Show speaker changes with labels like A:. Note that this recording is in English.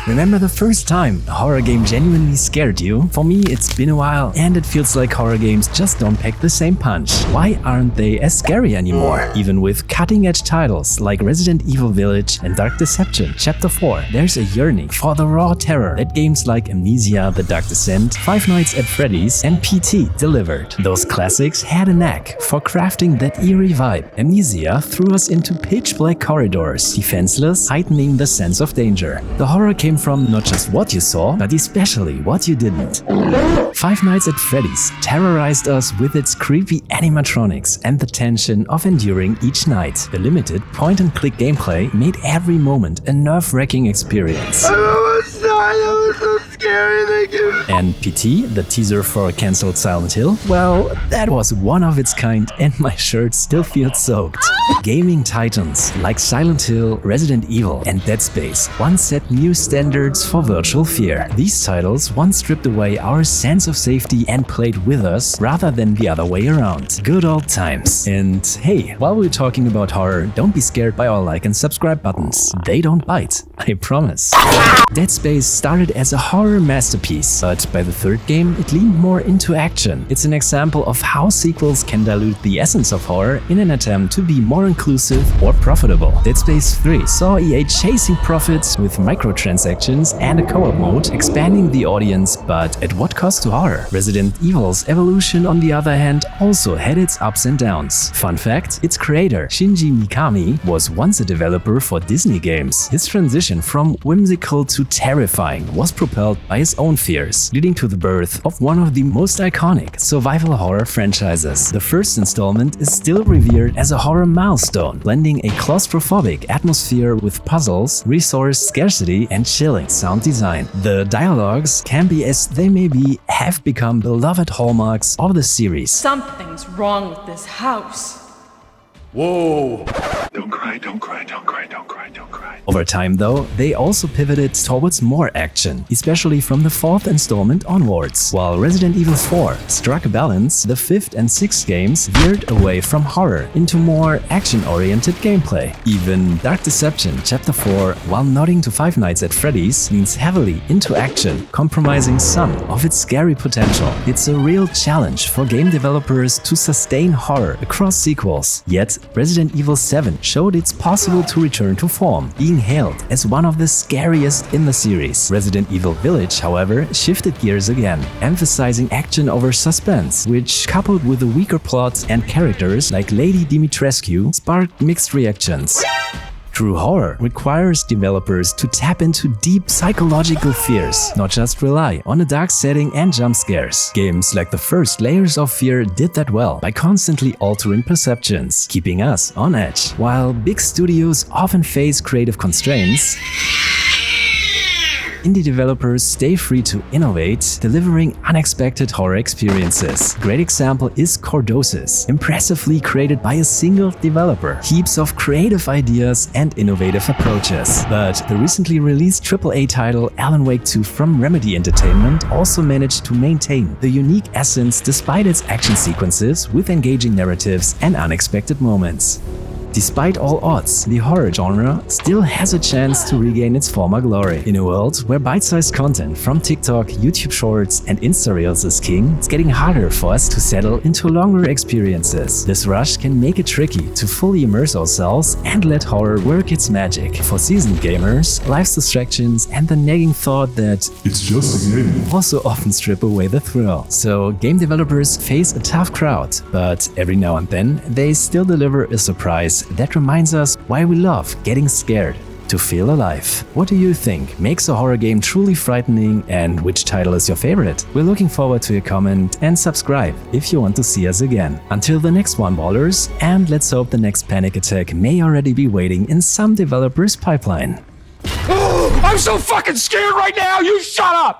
A: Remember the first time a horror game genuinely scared you? For me, it's been a while, and it feels like horror games just don't pack the same punch. Why aren't they as scary anymore? Even with cutting-edge titles like Resident Evil Village and Dark Deception Chapter 4, there's a yearning for the raw terror that games like Amnesia, The Dark Descent, Five Nights at Freddy's, and PT delivered. Those classics had a knack for crafting that eerie vibe. Amnesia threw us into pitch-black corridors, defenseless, heightening the sense of danger. The horror came from not just what you saw, but especially what you didn't. Five Nights at Freddy's terrorized us with its creepy animatronics and the tension of enduring each night. The limited point-and-click gameplay made every moment a nerve-wracking experience.
B: That was so scary,
A: And PT, the teaser for cancelled Silent Hill, well, that was one of its kind and my shirt still feels soaked. Gaming titans like Silent Hill, Resident Evil, and Dead Space once set new standards for virtual fear. These titles once stripped away our sense of safety and played with us rather than the other way around. Good old times. And hey, while we're talking about horror, don't be scared by our like and subscribe buttons. They don't bite, I promise. Dead Space started as a horror masterpiece, but by the third game it leaned more into action. It's an example of how sequels can dilute the essence of horror in an attempt to be more inclusive or profitable. Dead Space 3 saw EA chasing profits with microtransactions and a co-op mode, expanding the audience, but at what cost to horror? Resident Evil's evolution, on the other hand, also had its ups and downs. Fun fact, its creator, Shinji Mikami, was once a developer for Disney games. His transition from whimsical to terrifying was propelled by his own fears, leading to the birth of one of the most iconic survival horror franchises. The first installment is still revered as a horror milestone, blending a claustrophobic atmosphere with puzzles, resource scarcity, and chilling sound design. The dialogues, campy as they may be, have become beloved hallmarks of the series.
C: Something's wrong with this house.
B: Whoa! Don't cry, don't cry, don't cry, don't cry, don't cry.
A: Over time, though, they also pivoted towards more action, especially from the fourth installment onwards. While Resident Evil 4 struck a balance, the fifth and sixth games veered away from horror into more action-oriented gameplay. Even Dark Deception Chapter 4, while nodding to Five Nights at Freddy's, leans heavily into action, compromising some of its scary potential. It's a real challenge for game developers to sustain horror across sequels. Yet, Resident Evil 7 showed it's possible to return to form, being hailed as one of the scariest in the series. Resident Evil Village, however, shifted gears again, emphasizing action over suspense, which, coupled with a weaker plot and characters like Lady Dimitrescu, sparked mixed reactions. True horror requires developers to tap into deep psychological fears, not just rely on a dark setting and jump scares. Games like the first Layers of Fear did that well by constantly altering perceptions, keeping us on edge. While big studios often face creative constraints, indie developers stay free to innovate, delivering unexpected horror experiences. Great example is Cordosis, impressively created by a single developer. Heaps of creative ideas and innovative approaches. But the recently released AAA title Alan Wake 2 from Remedy Entertainment also managed to maintain the unique essence despite its action sequences with engaging narratives and unexpected moments. Despite all odds, the horror genre still has a chance to regain its former glory. In a world where bite-sized content from TikTok, YouTube Shorts, and Insta Reels is king, it's getting harder for us to settle into longer experiences. This rush can make it tricky to fully immerse ourselves and let horror work its magic. For seasoned gamers, life's distractions and the nagging thought that
B: it's just a game
A: also often strip away the thrill. So game developers face a tough crowd, but every now and then they still deliver a surprise that reminds us why we love getting scared to feel alive. What do you think makes a horror game truly frightening, and which title is your favorite? We're looking forward to your comment, and subscribe if you want to see us again. Until the next one, ballers, and let's hope the next panic attack may already be waiting in some developer's pipeline.
D: I'm so fucking scared right now, you shut up!